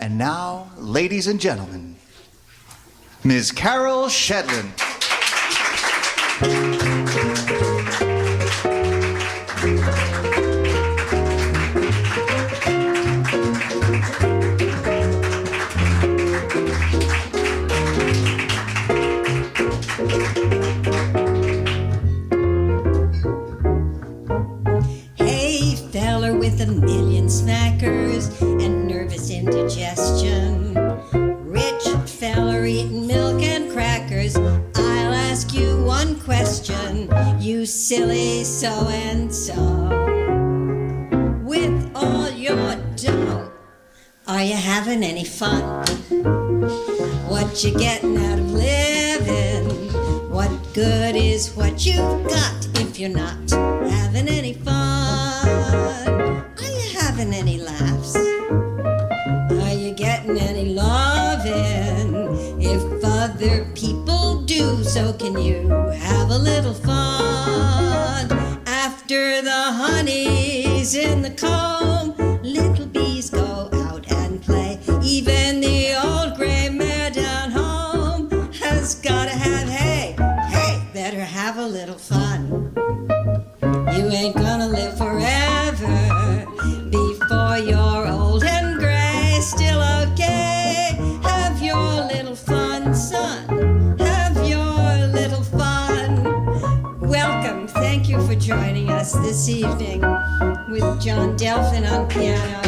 And now, ladies and gentlemen, Ms. Carol Shedlin. Hey, feller with a million smackers and nervous indigestion. Rich feller eating milk and crackers. I'll ask you one question, you silly so-and-so. With all your dough, are you having any fun? What you getting out of living? What good is what you've got if you're not having any fun? Are you having any laughs? Are you getting any loving? If other people do, so can you have a little fun? After the honey's in the comb, little bees go out and play. Even the old gray mare down home has gotta have hay. Hey, better have a little fun. You ain't gonna live forever before you're old and gray. Still okay, have your little fun, son. Have your little fun. Welcome, thank you for joining us this evening with John Delphin on piano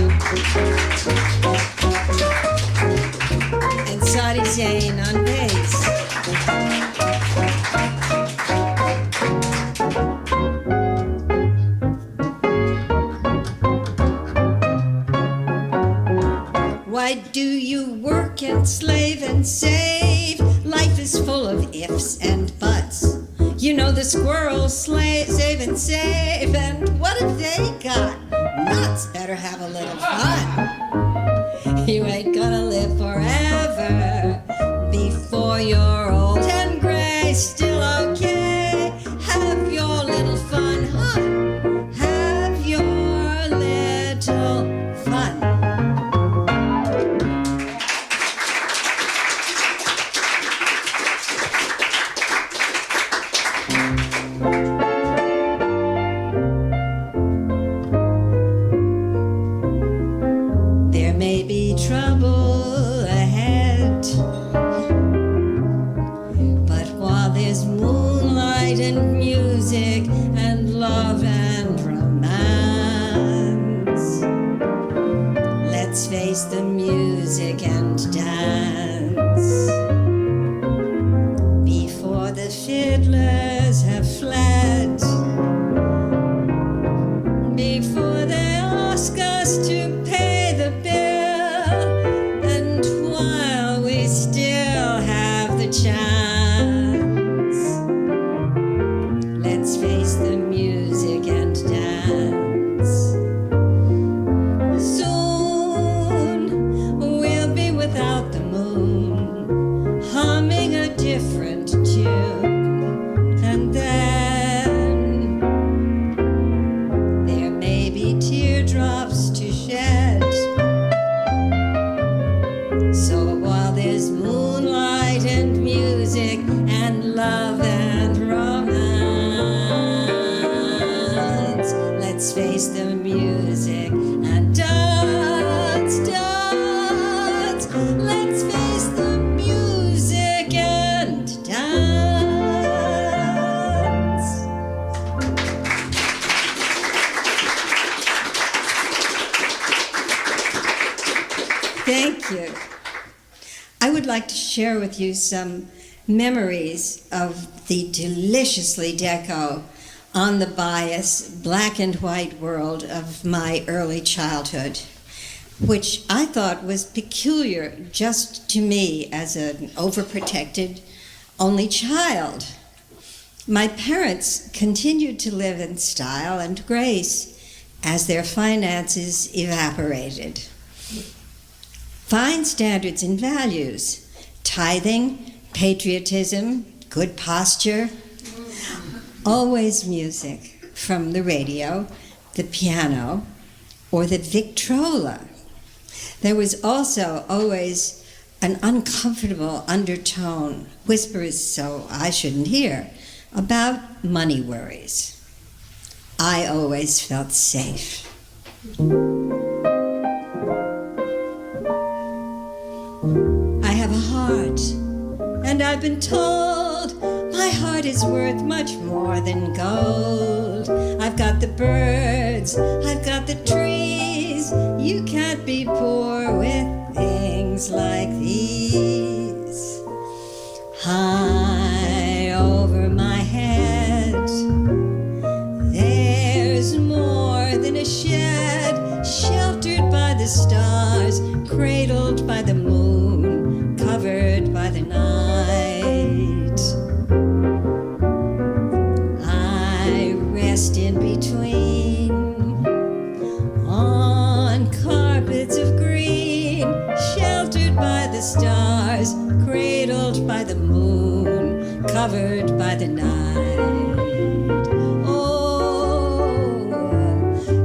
and Sadi Zane on bass. Why do you work and slave and save? Life is full of ifs and buts. You know the squirrels save and save, and what have they got? Nuts. Better have a little fun. You ain't gonna live forever before you're old and gray. Still okay, have your little fun, huh? Have your little fun. There may be trouble ahead, but while there's moonlight and music and love and romance, let's face the music and dance. Before the fiddlers have fled, before they ask us to pay the bill, and while we still have the chance, let's face the music and dance. Soon we'll be without the moon, humming a different tune, and then there may be teardrops to shed. So while there's moonlight and music and love and romance, let's face the music and dance, dance. Let's face the music and dance. Thank you. I would like to share with you some memories of the deliciously deco, on the bias, black and white world of my early childhood, which I thought was peculiar just to me as an overprotected only child. My parents continued to live in style and grace as their finances evaporated. Fine standards and values, tithing, patriotism, good posture, always music from the radio, the piano, or the Victrola. There was also always an uncomfortable undertone, whispers so I shouldn't hear, about money worries. I always felt safe. I have a heart, and I've been told my heart is worth much more than gold. I've got the birds, I've got the trees. You can't be poor with things like these. High over my head, there's more than a shed, sheltered by the stars, cradled by the moon, covered by the night. I rest in between on carpets of green, sheltered by the stars, cradled by the moon, covered by the night. Oh,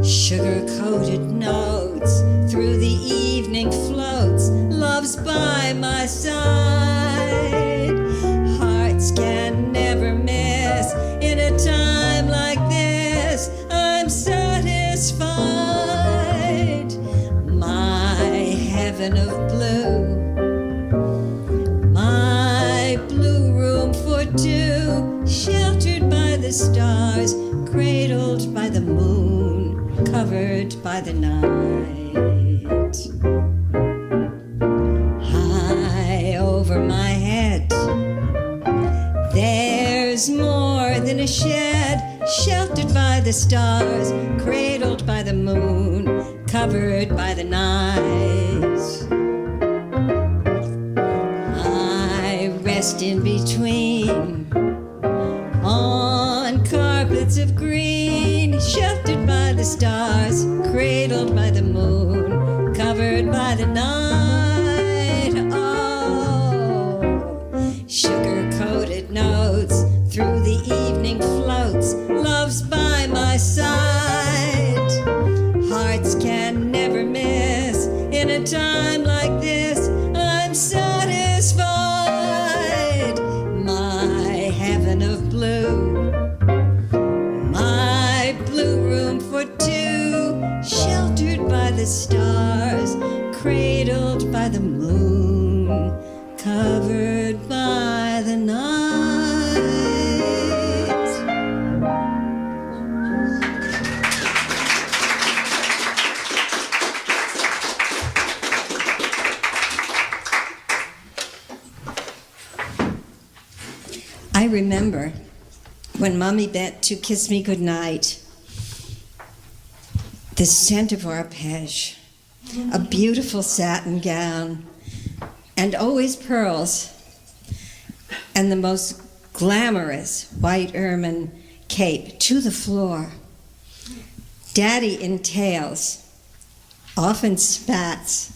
sugar-coated notes through the evening floats, love's by my side. Hearts can never miss in a time like this. I'm satisfied. My heaven of blue, my blue room for two, sheltered by the stars, cradled by the moon, covered by the night. High over my head, there's more than a shed, sheltered by the stars, cradled by the moon, covered by the night. I rest in between on carpets of green, sheltered by the stars, cradled by the moon, covered by the night. Oh, sugar-coated notes through the evening floats, love's by my side. Hearts can never miss in a time like this. I'm satisfied. My heaven of blue, my blue room for two, sheltered by the stars, cradled by the moon, covered by the night. I remember when Mommy bent to kiss me goodnight, the scent of arpege, a beautiful satin gown, and always pearls, and the most glamorous white ermine cape to the floor. Daddy in tails, often spats,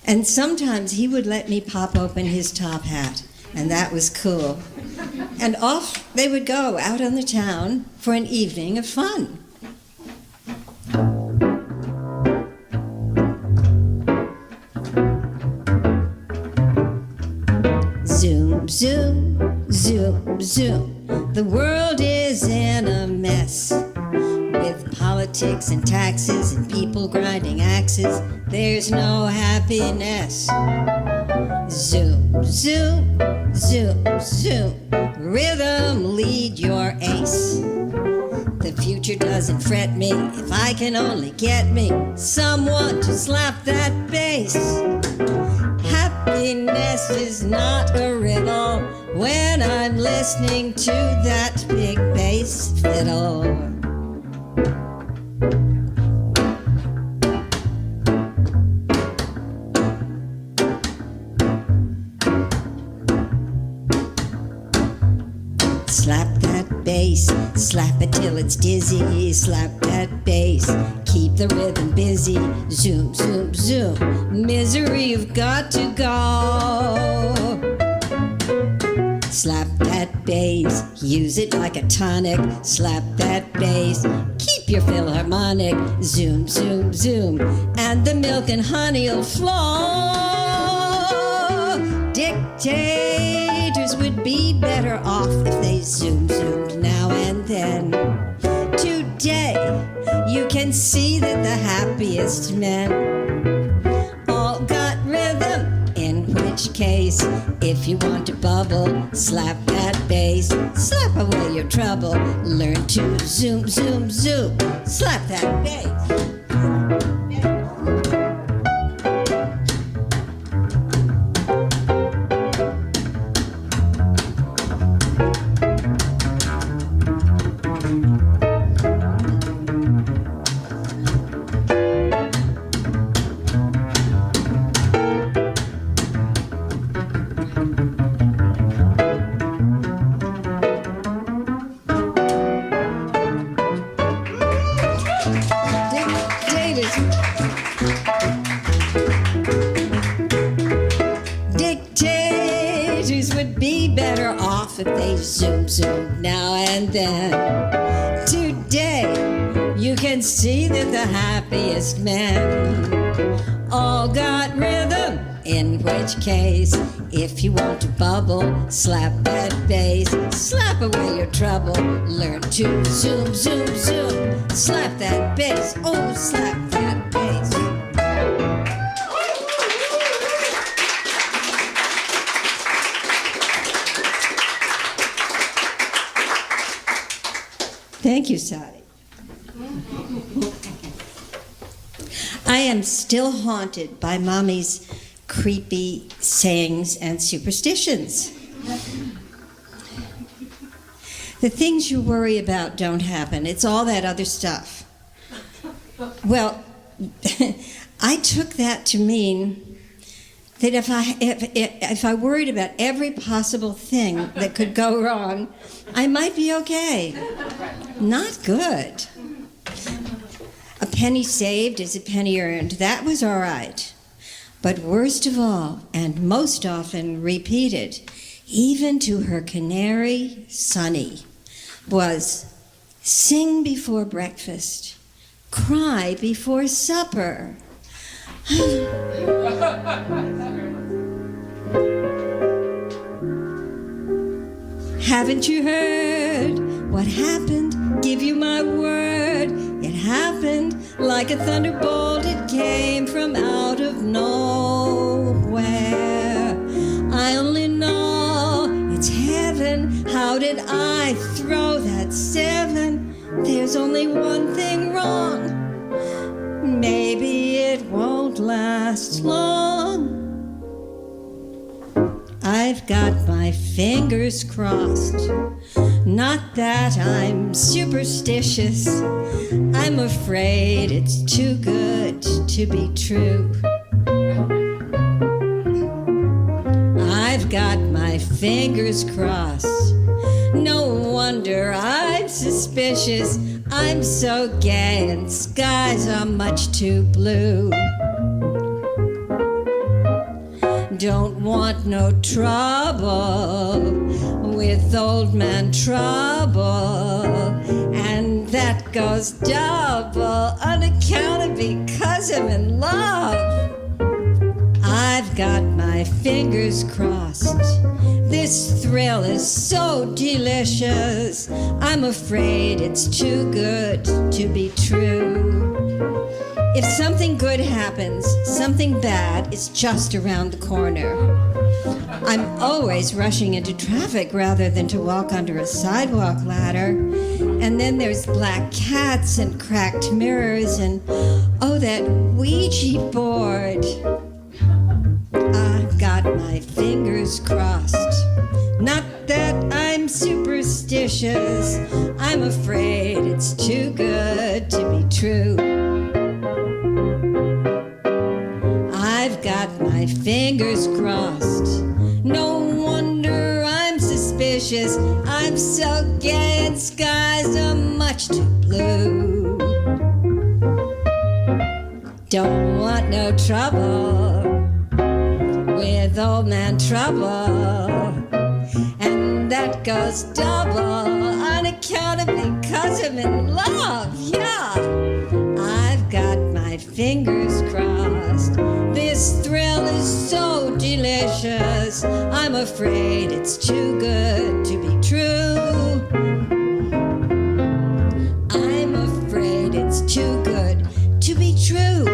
and sometimes he would let me pop open his top hat, and that was cool. And off they would go out on the town for an evening of fun. Zoom, zoom, zoom, zoom. The world is in a mess, with politics and taxes and people grinding axes. There's no happiness. Zoom, zoom, zoom, zoom. Rhythm, lead your ace. The future doesn't fret me if I can only get me someone to slap that bass. Happiness is not a riddle when I'm listening to that big bass fiddle. Slap that bass, slap it till it's dizzy. Slap that bass, keep the rhythm busy. Zoom, zoom, zoom, misery, you've got to go. Slap that bass, use it like a tonic. Slap that bass, keep keep your Philharmonic. Zoom, zoom, zoom, and the milk and honey'll flow. Dictators would be better off if they zoom, zoomed now and then. Today, you can see that the happiest men all got rhythm. In which case, if you want to bubble, slap that bass, slap away your trouble. Learn to zoom, zoom, zoom, slap that bass. Dictators would be better off if they zoom, zoom now and then. Today, you can see that the happiest men all got rhythm. In which case, if you want to bubble, slap that bass, slap away your trouble. Learn to zoom, zoom, zoom, slap that bass, oh, slap that bass. Thank you, Sadi. I am still haunted by Mommy's creepy sayings and superstitions. The things you worry about don't happen. It's all that other stuff. Well, I took that to mean that if I worried about every possible thing that could go wrong, I might be okay. Not good. A penny saved is a penny earned. That was all right. But worst of all, and most often repeated, even to her canary, Sonny, was sing before breakfast, cry before supper. Haven't you heard what happened? Give you my word. It happened like a thunderbolt. It came from out of nowhere. I only know it's heaven. How did I throw that 7? There's only one thing wrong. Maybe it won't last long. I've got my fingers crossed. Not that I'm superstitious. I'm afraid it's too good to be true. I've got my fingers crossed. No wonder I'm suspicious. I'm so gay and skies are much too blue. Don't want no trouble with old man Trouble, and that goes double on account of because I'm in love. I've got my fingers crossed. This thrill is so delicious. I'm afraid it's too good to be true. If something good happens, something bad is just around the corner. I'm always rushing into traffic rather than to walk under a sidewalk ladder. And then there's black cats and cracked mirrors and, oh, that Ouija board. I've got my fingers crossed. Not that I'm superstitious. I'm afraid it's too good to be true. I've got my fingers crossed. No wonder I'm suspicious. I'm so gay and skies are much too blue. Don't want no trouble with old man Trouble, and that goes double on account of because I'm in love. Yeah. delicious. I'm afraid it's too good to be true. I'm afraid it's too good to be true.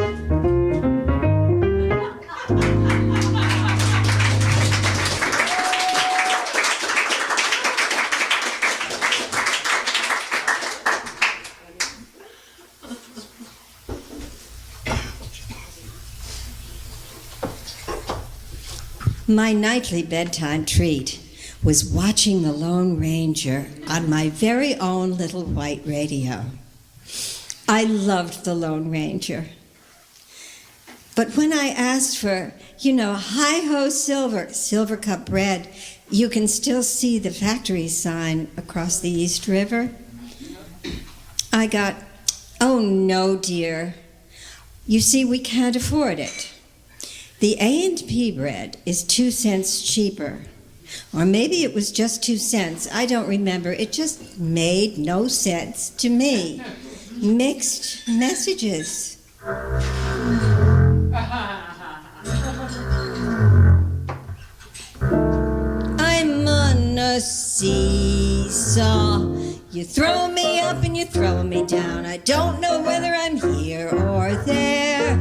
My nightly bedtime treat was watching the Lone Ranger on my very own little white radio. I loved the Lone Ranger. But when I asked for, hi-ho silver cup bread, you can still see the factory sign across the East River, I got, oh no, dear. You see, we can't afford it. The A&P bread is 2 cents cheaper. Or maybe it was just 2 cents. I don't remember. It just made no sense to me. Mixed messages. I'm on a seesaw. You throw me up and you throw me down. I don't know whether I'm here or there.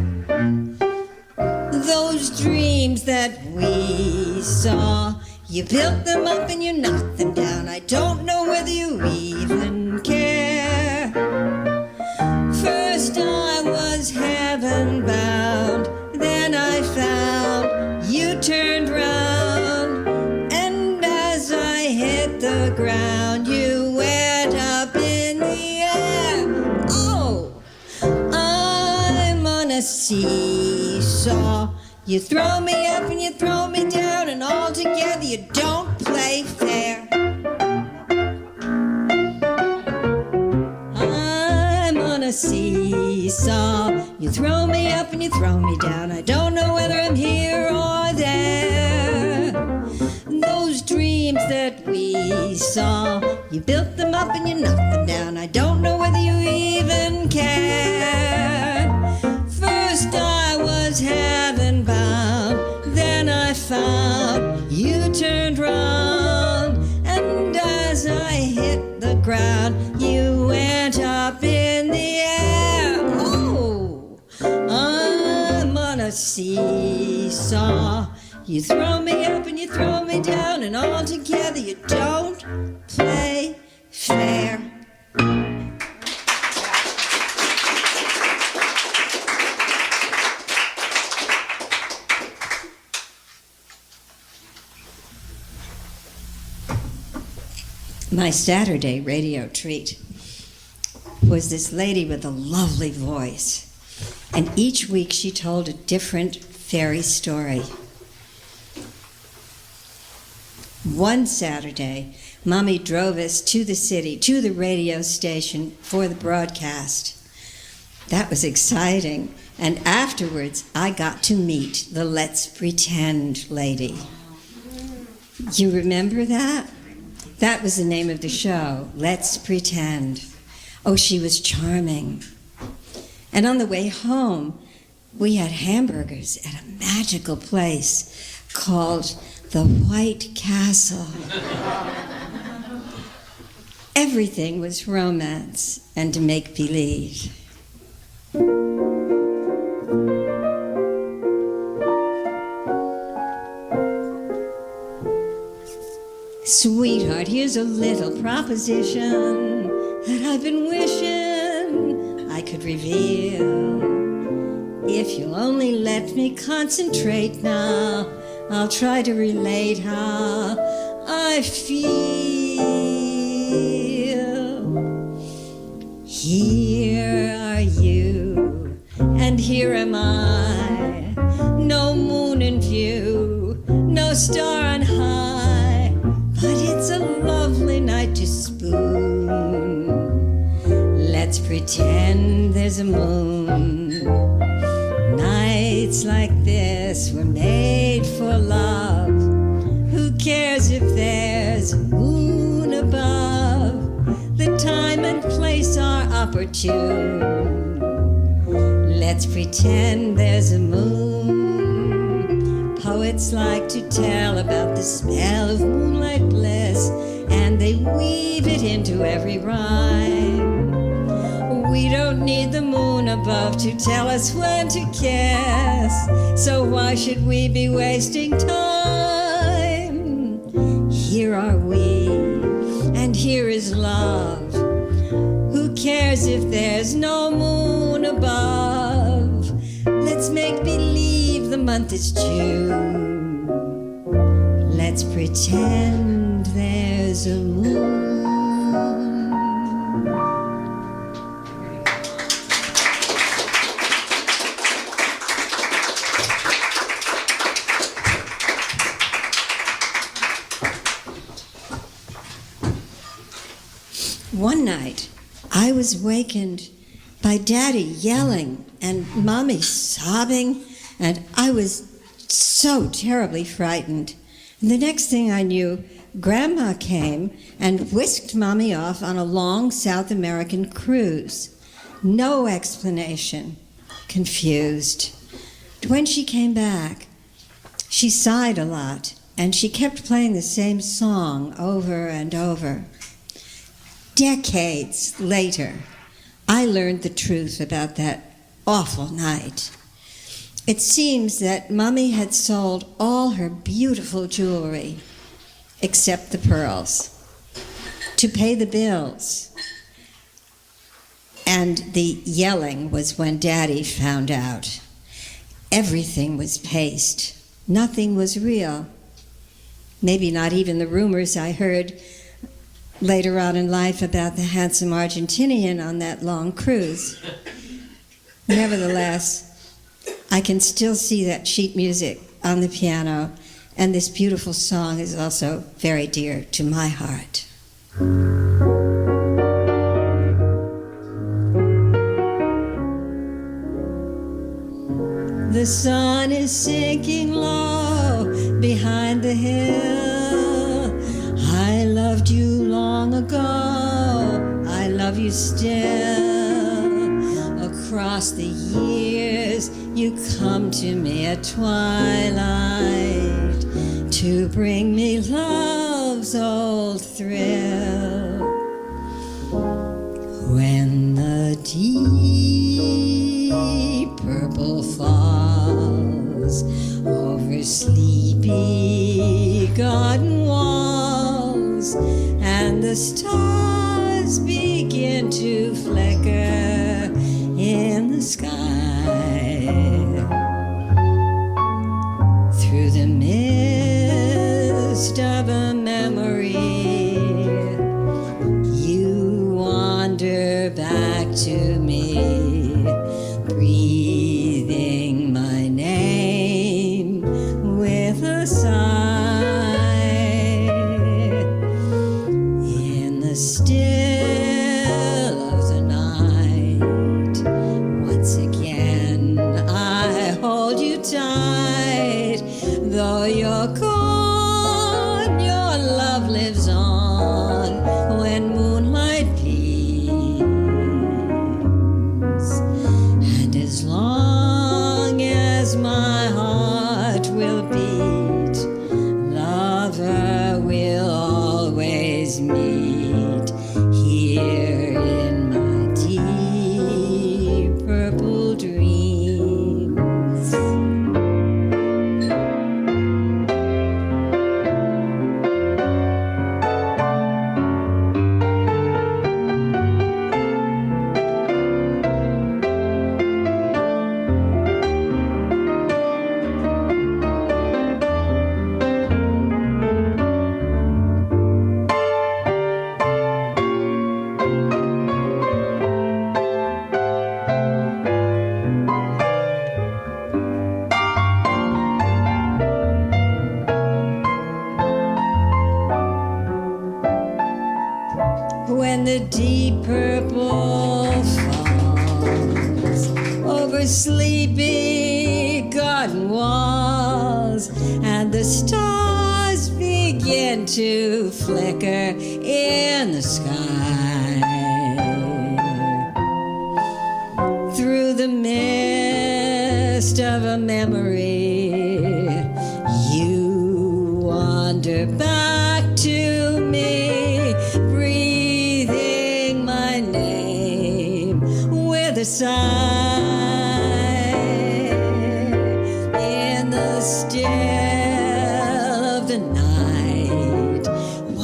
Those dreams that we saw, you built them up and you knocked them down. I don't know whether you even care. First I was heaven bound, then I found you turned round, and as I hit the ground, you went up in the air. Oh, I'm on a seesaw. You throw me up and you throw me down, and all together you don't play fair. I'm on a seesaw. You throw me up and you throw me down. I don't know whether I'm here or there. Those dreams that we saw, you built them up and you knocked them down. I don't know whether you even care. First I was heaven bound, then I found you turned round, and as I hit the ground, you went up in the air. Oh, I'm on a seesaw. You throw me up and you throw me down, and all together you don't play fair. My Saturday radio treat was this lady with a lovely voice, and each week she told a different fairy story. One Saturday, Mommy drove us to the city, to the radio station for the broadcast. That was exciting, and afterwards I got to meet the Let's Pretend lady. You remember that? That was the name of the show, Let's Pretend. Oh, she was charming. And on the way home, we had hamburgers at a magical place called the White Castle. Everything was romance and make-believe. Sweetheart, here's a little proposition that I've been wishing I could reveal. If you'll only let me concentrate now, I'll try to relate how I feel. Here are you, and here am I. No moon in view, no star on high, but it's a lovely night to spoon. Let's pretend there's a moon. Nights like this were made for love. Who cares if there's a moon above? The time and place are opportune. Let's pretend there's a moon. Poets folks like to tell about the spell of moonlight bliss, and they weave it into every rhyme. We don't need the moon above to tell us when to kiss, so why should we be wasting time? Here are we, and here is love. Who cares if there's no moon above? Let's make believe the month is June. Let's pretend there's a moon. One night, I was wakened by Daddy yelling and Mommy sobbing, and I was so terribly frightened. And the next thing I knew, Grandma came and whisked Mommy off on a long South American cruise. No explanation. Confused. When she came back, she sighed a lot, and she kept playing the same song over and over. Decades later, I learned the truth about that awful night. It seems that Mommy had sold all her beautiful jewelry, except the pearls, to pay the bills. And the yelling was when Daddy found out. Everything was paste. Nothing was real. Maybe not even the rumors I heard later on in life about the handsome Argentinian on that long cruise. Nevertheless, I can still see that sheet music on the piano, and this beautiful song is also very dear to my heart. The sun is sinking low behind the hill. I loved you long ago, I love you still. Across the years, you come to me at twilight to bring me love's old thrill. When the deep purple falls over sleepy garden walls, and the stars begin to flicker in the sky, through the mist of a memory, you wander back to me, breathing my name with a sigh. In the still of the night, once again I hold you tight. Though you're gone, your love lives on when moonlight gleams. And as long as my heart will beat, lover will always meet here in my deep purple dreams. When the deep purple falls over sleepy garden walls, and the stars begin to flicker in the sky, through the mist of a memory, you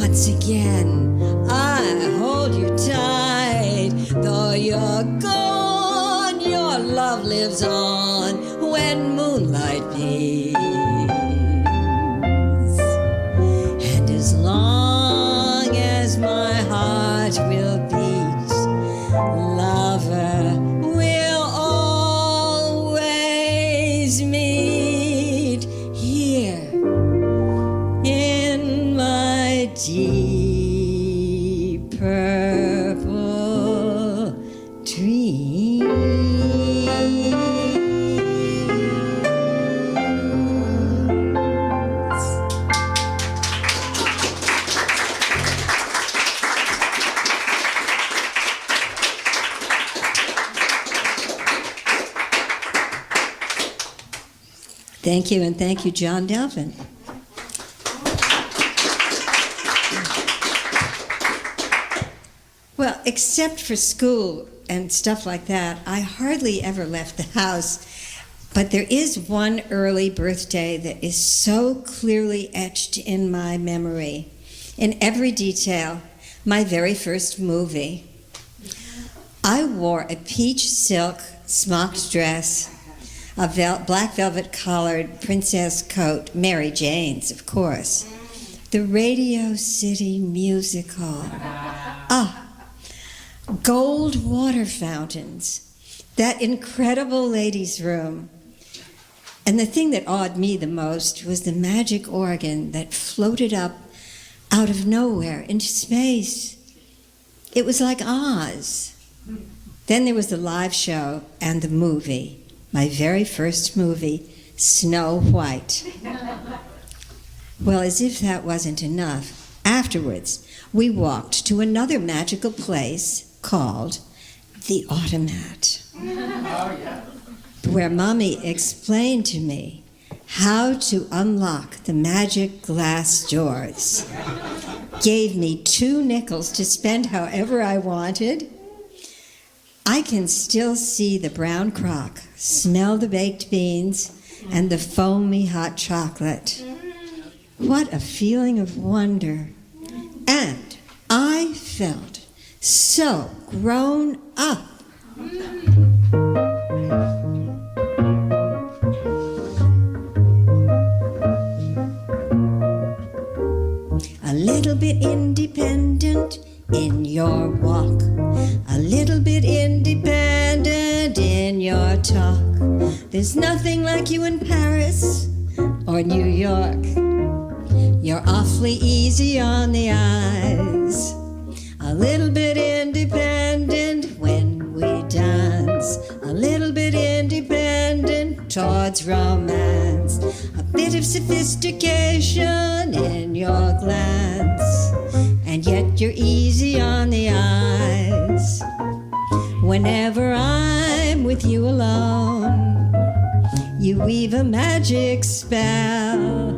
once again I hold you tight. Though you're gone, your love lives on when moonlight beams. And as long as my heart will beat, lover will always meet here in my deep purple dreams. Thank you, and thank you, John Delvin. Well, except for school and stuff like that, I hardly ever left the house. But there is one early birthday that is so clearly etched in my memory, in every detail, my very first movie. I wore a peach silk smocked dress, a black velvet collared princess coat, Mary Jane's, of course. The Radio City Musical. Gold water fountains, that incredible ladies' room. And the thing that awed me the most was the magic organ that floated up out of nowhere into space. It was like Oz. Then there was the live show and the movie, my very first movie, Snow White. Well, as if that wasn't enough, afterwards we walked to another magical place called the Automat, where Mommy explained to me how to unlock the magic glass doors, gave me 2 nickels to spend however I wanted. I can still see the brown crock, smell the baked beans, and the foamy hot chocolate. What a feeling of wonder. And I felt so grown up. A little bit independent in your walk, a little bit independent in your talk. There's nothing like you in Paris or New York. You're awfully easy on the eyes, a little bit independent when we dance, a little bit independent towards romance, a bit of sophistication in your glance, and yet you're easy on the eyes. Whenever I'm with you alone, you weave a magic spell,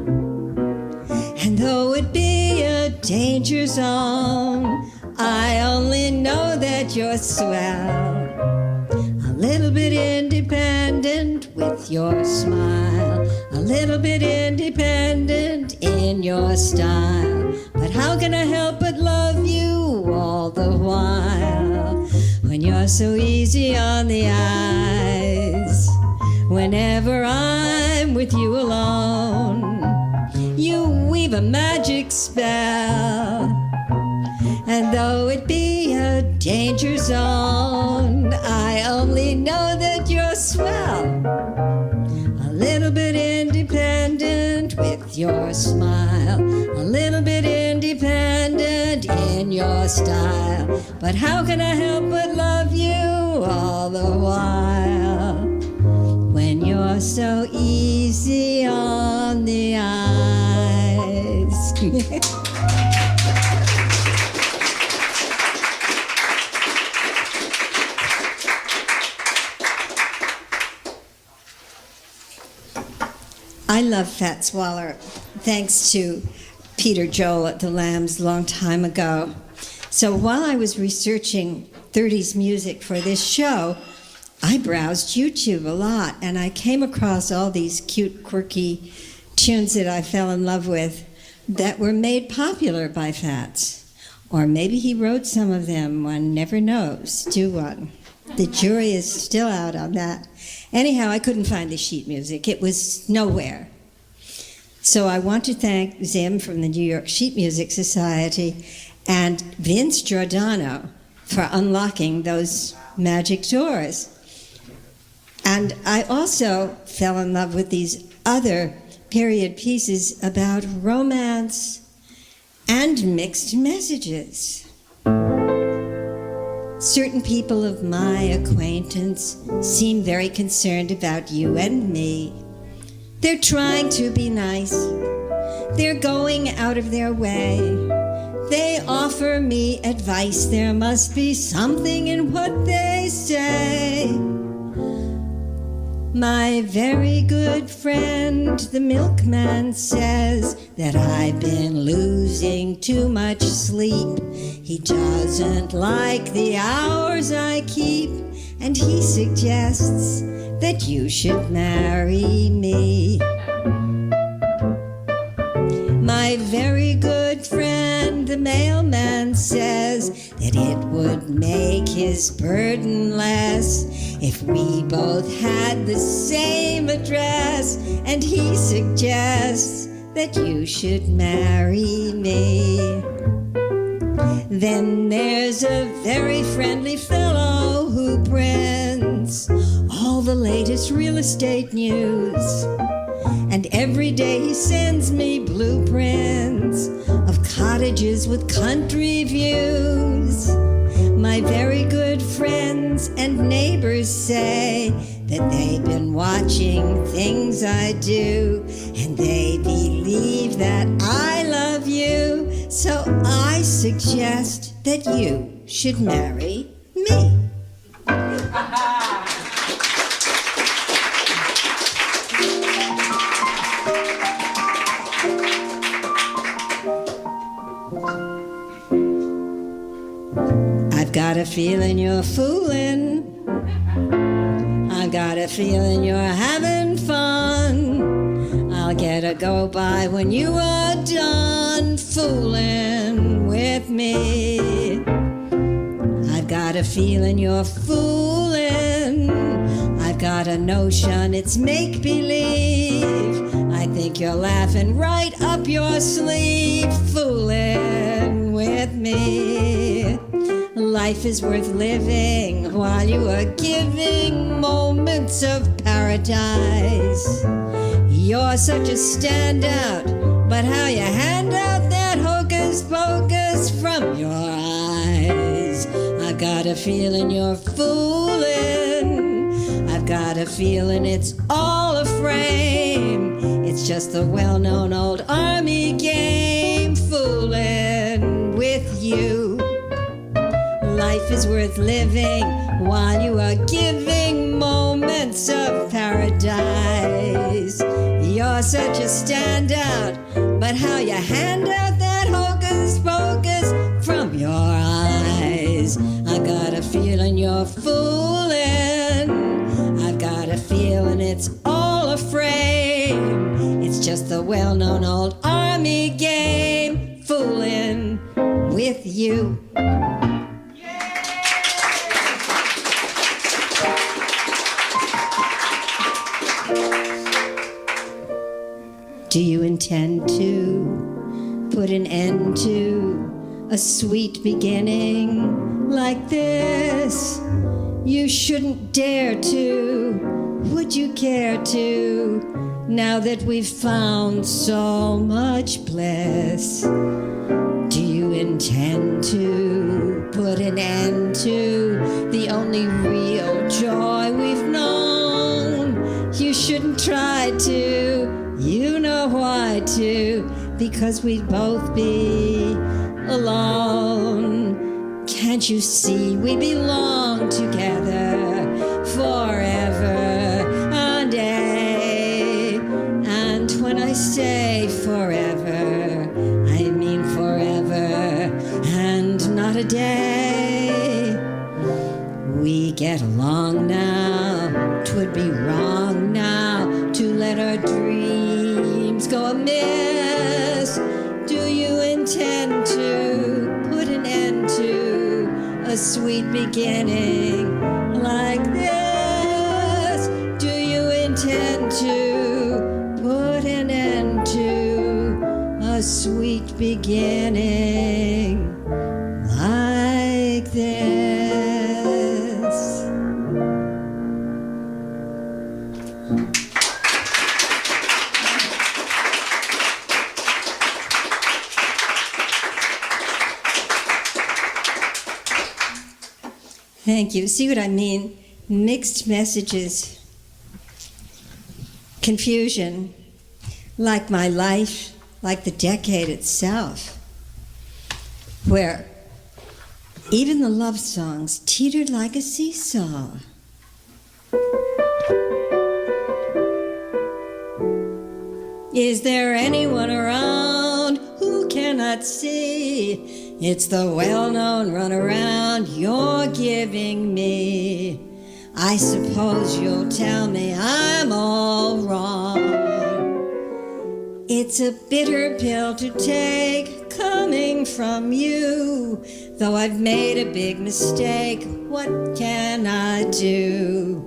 and though it be a danger zone, I only know that you're swell. A little bit independent with your smile, a little bit independent in your style. But how can I help but love you all the while, when you're so easy on the eyes? Whenever I'm with you alone, you weave a magic spell, and though it be a danger zone, I only know that you're swell. A little bit independent with your smile, a little bit independent in your style. But how can I help but love you all the while, when you're so easy on the eyes? I love Fats Waller, thanks to Peter Joel at the Lambs a long time ago. So while I was researching 30s music for this show, I browsed YouTube a lot, and I came across all these cute, quirky tunes that I fell in love with. that were made popular by Fats. Or maybe he wrote some of them, one never knows, do one. The jury is still out on that. Anyhow, I couldn't find the sheet music. It was nowhere. So I want to thank Zim from the New York Sheet Music Society and Vince Giordano for unlocking those magic doors. And I also fell in love with these other period pieces about romance and mixed messages. Certain people of my acquaintance seem very concerned about you and me. They're trying to be nice. They're going out of their way. They offer me advice. There must be something in what they say. My very good friend, the milkman, says that I've been losing too much sleep. He doesn't like the hours I keep, and he suggests that you should marry me. My very good friend, the mailman, says that it would make his burden less if we both had the same address, and he suggests that you should marry me. Then there's a very friendly fellow who prints all the latest real estate news, and every day he sends me blueprints of cottages with country views. My very good friends and neighbors say that they've been watching things I do, and they believe that I love you. So I suggest that you should marry me. I've got a feeling you're fooling. I've got a feeling you're having fun. I'll get a go-by when you are done fooling with me. I've got a feeling you're fooling. I've got a notion it's make-believe. I think you're laughing right up your sleeve fooling with me. Life is worth living while you are giving moments of paradise. You're such a standout, but how you hand out that hocus pocus from your eyes. I've got a feeling you're fooling. I've got a feeling it's all a frame. It's just the well-known old army game fooling with you. Life is worth living while you are giving moments of paradise. You're such a standout, but how you hand out that hocus pocus from your eyes. I've got a feeling you're fooling. I've got a feeling it's all a frame. It's just the well-known old army game fooling with you. Do you intend to put an end to a sweet beginning like this? You shouldn't dare to. Would you care to? Now that we've found so much bliss, do you intend to put an end to the only real joy we've known? You shouldn't try to. You know why to, because we'd both be alone. Can't you see we belong together forever and a? And when I say forever, I mean forever and not a day. We get along now, 'twould be wrong now to let our dreams go amiss. beginning like this? Do you intend to put an end to a sweet beginning like this? Thank you. See what I mean? Mixed messages, confusion, like my life, like the decade itself, where even the love songs teetered like a seesaw. Is there anyone around who cannot see? It's the well-known runaround you're giving me. I suppose you'll tell me I'm all wrong. It's a bitter pill to take coming from you. Though I've made a big mistake, what can I do?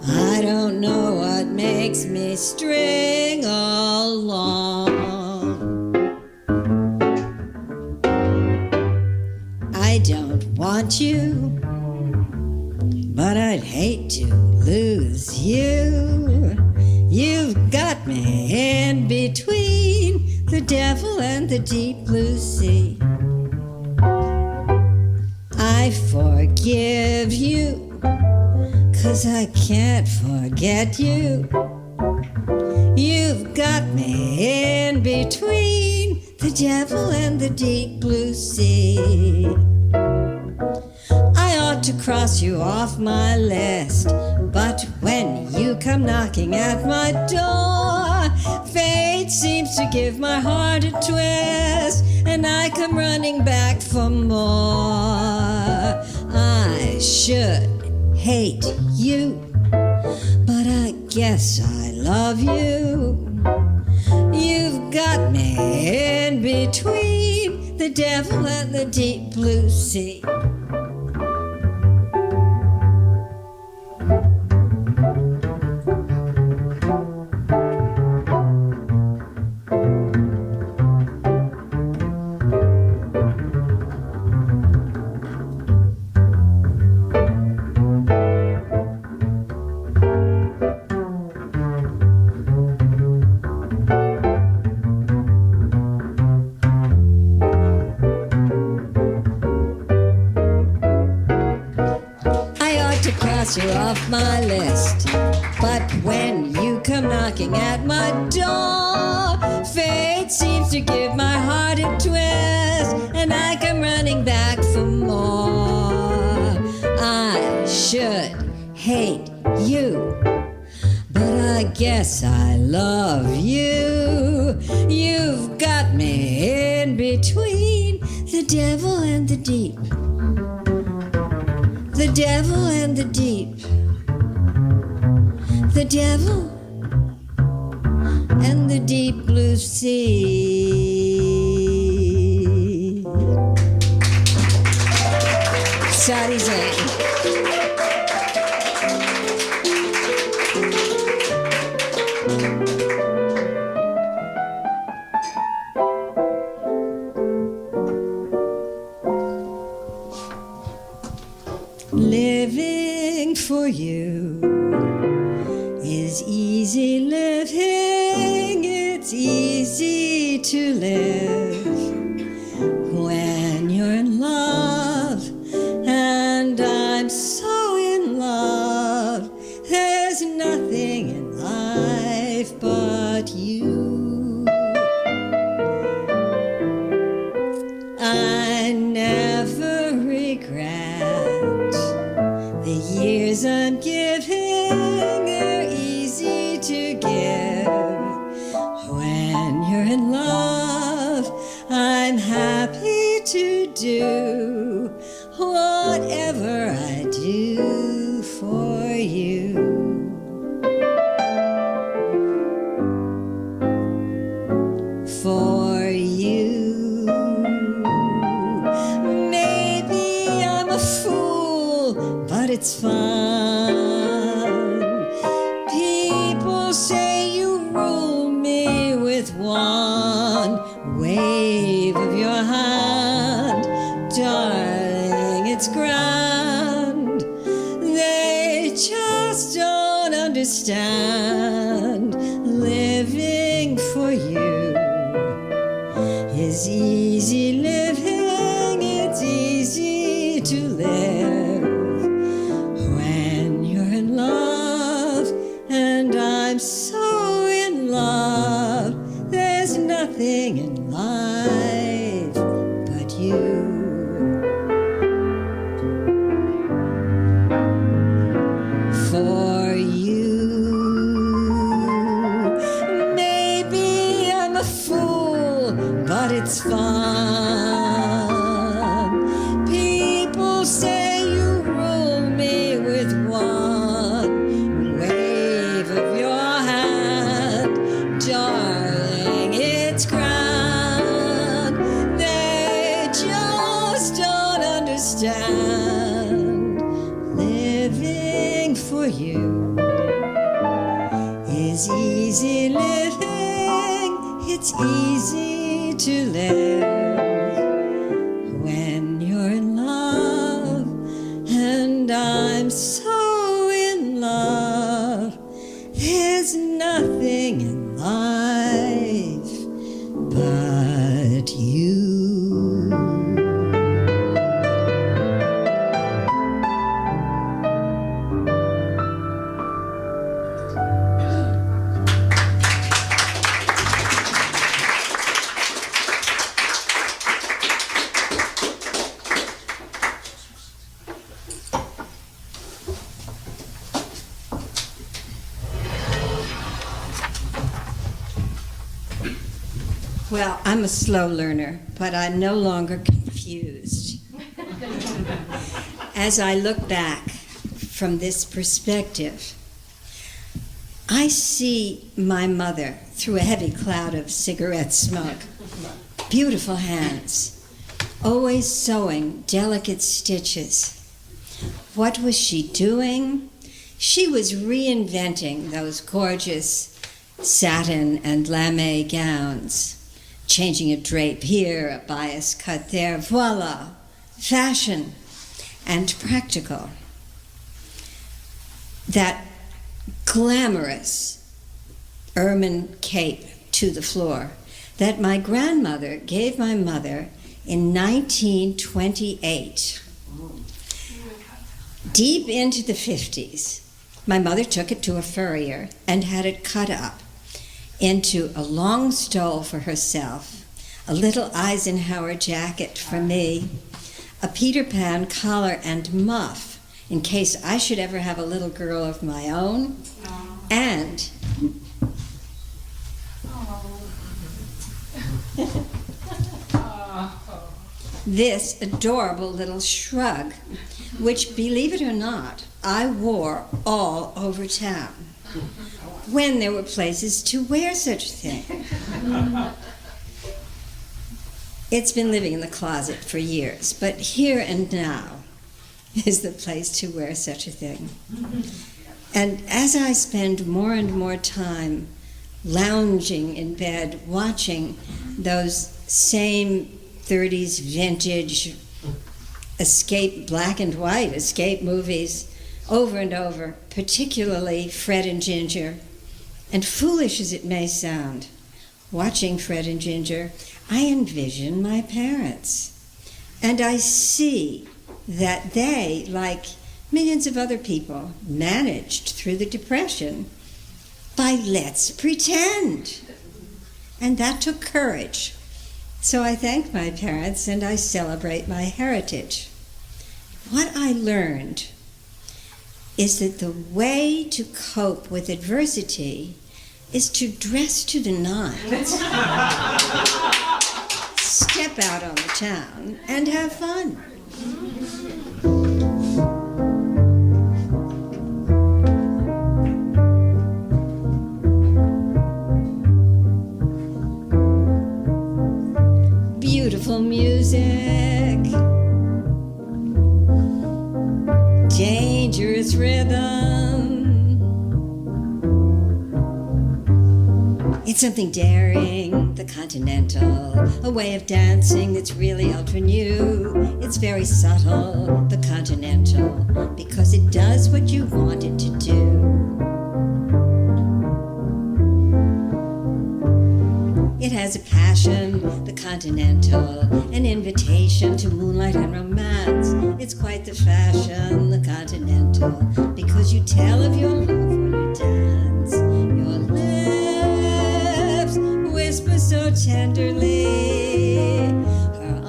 I don't know what makes me string along. I don't want you, but I'd hate to lose you. You've got me in between the devil and the deep blue sea. I forgive you, 'cause I can't forget you. You've got me in between the devil and the deep blue sea. I ought to cross you off my list, but when you come knocking at my door, fate seems to give my heart a twist, and I come running back for more. I should hate you, but I guess I love you. You've got me in between the devil and the deep blue sea. You off my list, but when you come knocking at my door, fate seems to give my heart a twist, and I come running back for more. I should hate you, but I guess I love you. You've got me in between the devil and the deep. The devil and the deep. The devil and the deep blue sea. Sadi Zayn. Living for you is easy living. It's easy to live when you're in love, and I'm so in love. There's nothing in life but you. I never regret the years I'm giving. They're easy to give. When you're in love, I'm happy to do whatever I do for you. For you. Maybe I'm a fool it's fun. People say you rule me with one wave of your hand. Darling, it's grand. They just don't understand. Living for you is easy living. It's easy to live when you're in love. And I'm so in love. There's nothing in life but you. For you. Maybe I'm a fool, but it's fun. People say you rule me with one wave of your hand. Darling, it's grand. They just don't understand. Living for you is easy living. It's easy to live when you're in love. And I'm so in love. There's nothing in life but you. Well, I'm a slow learner, but I'm no longer confused. As I look back from this perspective, I see my mother through a heavy cloud of cigarette smoke. Beautiful hands, always sewing delicate stitches. What was she doing? She was reinventing those gorgeous satin and lame gowns, changing a drape here, a bias cut there. Voila, fashion and practical. That glamorous ermine cape to the floor that my grandmother gave my mother in 1928. Deep into the 50s, my mother took it to a furrier and had it cut up into a long stole for herself, a little Eisenhower jacket for me, a Peter Pan collar and muff in case I should ever have a little girl of my own, and this adorable little shrug, which, believe it or not, I wore all over town when there were places to wear such a thing. It's been living in the closet for years, but here and now is the place to wear such a thing. And as I spend more and more time lounging in bed, watching those same 30s vintage escape, black and white escape movies over and over, particularly Fred and Ginger, and foolish as it may sound, watching Fred and Ginger, I envision my parents. And I see that they, like millions of other people, managed through the Depression by let's pretend. And that took courage. So I thank my parents and I celebrate my heritage. What I learned is that the way to cope with adversity is to dress to the nines, step out on the town, and have fun. Beautiful music, It's something daring, the continental, a way of dancing that's really ultra new. It's very subtle, the continental, because it does what you want it to do. It has a passion, the continental, an invitation to moonlight and romance. It's quite the fashion, the continental, because you tell of your love when you dance. Your lips whisper so tenderly, her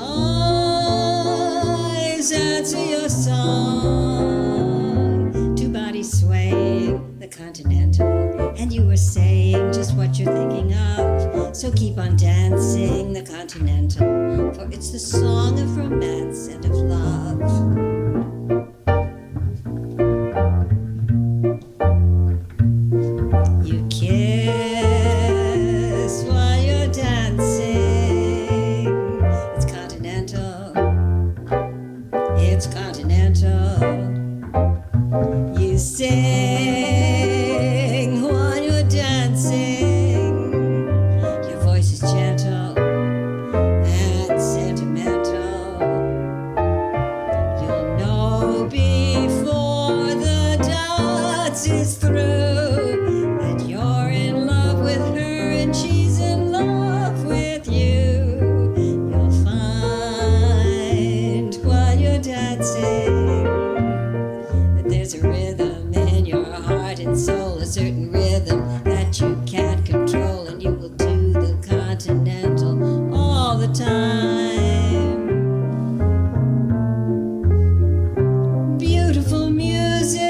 eyes answer your song. Two bodies swaying, the continental, and you were saying just what you're thinking of. So keep on dancing, the continental, for it's the song of romance and of love. You kiss while you're dancing. It's continental. It's continental. You sing while you're dancing. Your voice is gentle and sentimental. You'll know before the dance is through that you're in love with her and she's in love with you. You'll find while you're dancing that there's a rhythm in your heart and soul, a certain rhythm that you can't control, and you will do the continental all the time. Beautiful music,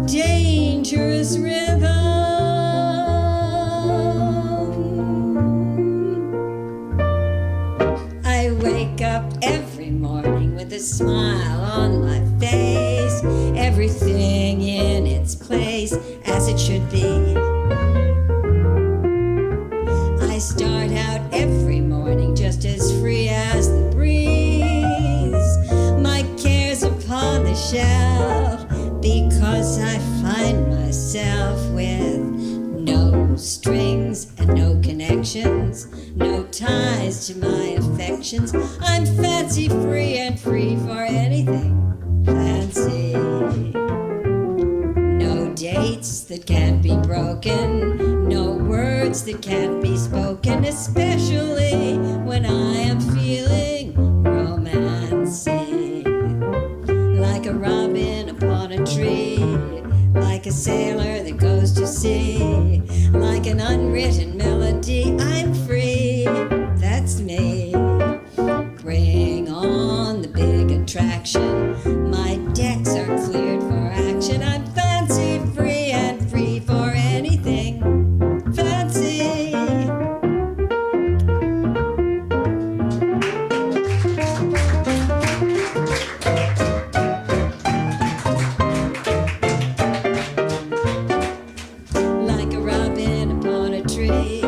dangerous rhythm. I wake up every morning with a smile on my face, everything in its place as it should be. I start out every morning just as free as the breeze, my cares upon the shelf, because I find myself with no strings and no connections, no ties to my affections. I'm fancy free and free for anything fancy. No dates that can't be broken, no words that can't be spoken, especially when I am feeling romancy. Like a robin upon a tree, like a sailor that goes to sea, like an unwritten melody, I'm free, that's me. Bring on the big attraction, my decks are cleared for action. I'm fancy free and free for anything fancy. Like a robin upon a tree,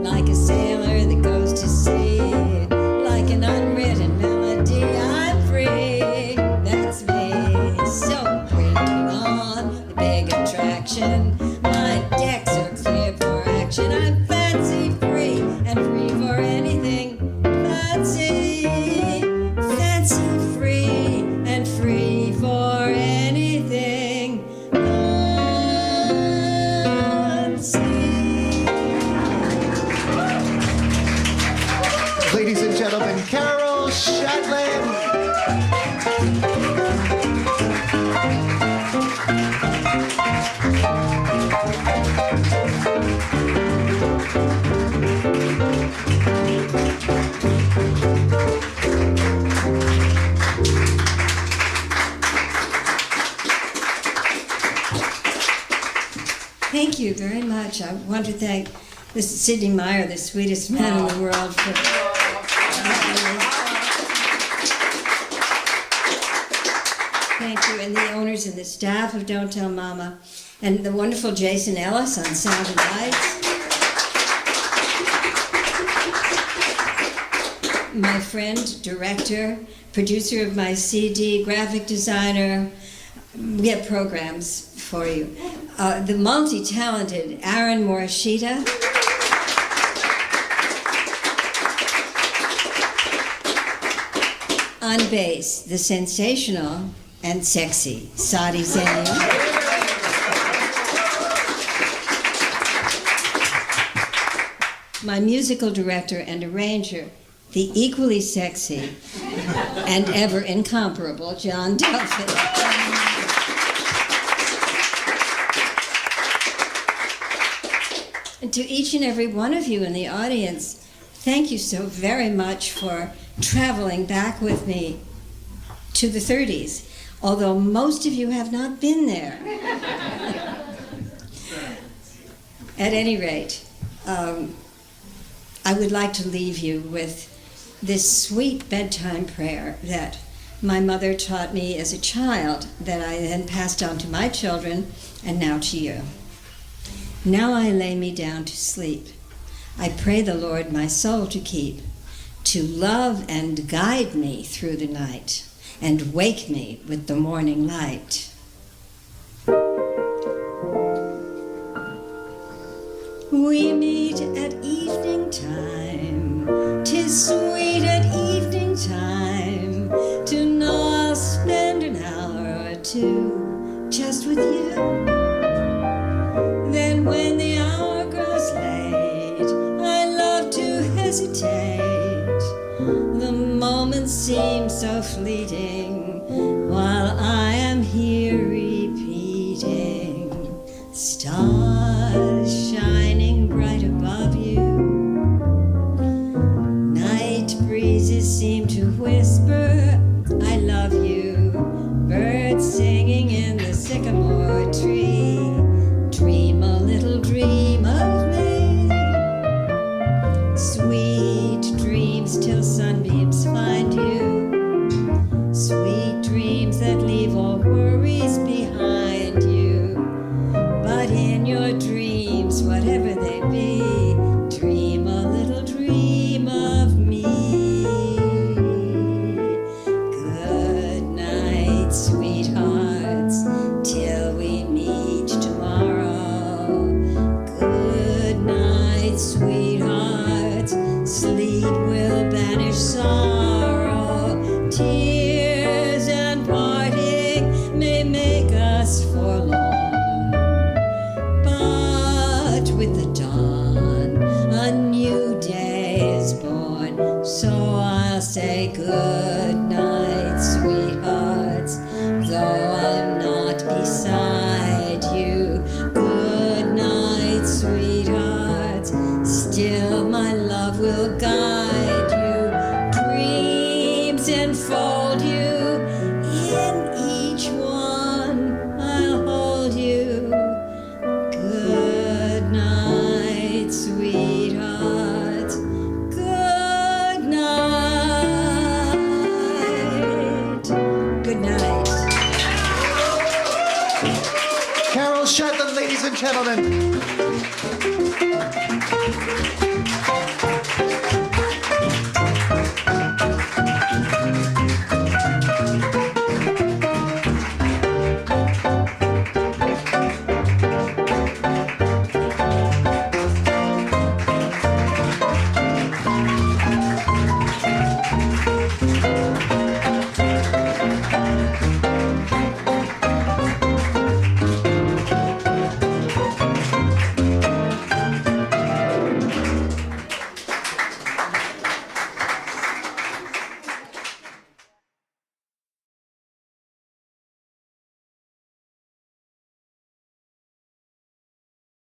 like a sailor that goes to sea, like an unwritten melody, I'm free, that's me. So bring on the big attraction, my decks are cleared for action. I'm fancy free and free for anything fancy. Fancy free and free for anything fancy. Ladies and gentlemen, Carol Shedlin. Thank you very much. I want to thank Sidney Meyer, the sweetest man in the world, for thank you, and the owners and the staff of Don't Tell Mama, and the wonderful Jason Ellis on Sound and Lights. My friend, director, producer of my CD, graphic designer. We have programs for you. the multi-talented Aaron Morishita. On bass, the sensational and sexy Sadi Zain. My musical director and arranger, the equally sexy and ever incomparable John Duffy. And to each and every one of you in the audience, thank you so very much for traveling back with me to the 30s, although most of you have not been there. At any rate, I would like to leave you with this sweet bedtime prayer that my mother taught me as a child, that I then passed on to my children, and now to you. Now I lay me down to sleep. I pray the Lord my soul to keep, to love and guide me through the night, and wake me with the morning light. We meet at evening time, 'tis sweet at evening time, to know I'll spend an hour or two just with you. Then when the hour grows late, I love to hesitate. The moments seem so fleeting while I am here repeating. Stars shining bright above you. Night breezes seem to whisper, I love you. Birds singing in the sycamore tree. Dream a little dream of me. Sweet dreams till sunbeams find you. Sweet dreams that leave all worries behind you. But in your dreams, whatever they be, dream a little dream of me. Good night, sweethearts, till we meet tomorrow. Good night, sweethearts, sleep will banish sorrow. Tears and parting may make us forlorn, but with the dawn, a new day is born. So I'll say good night, sweethearts, though I'm not beside you. Good night, sweethearts, still my love will guide you. Dreams enfold you, in each one I'll hold you. Good night, sweethearts, good night. Good night. Carol Shedlin, ladies and gentlemen.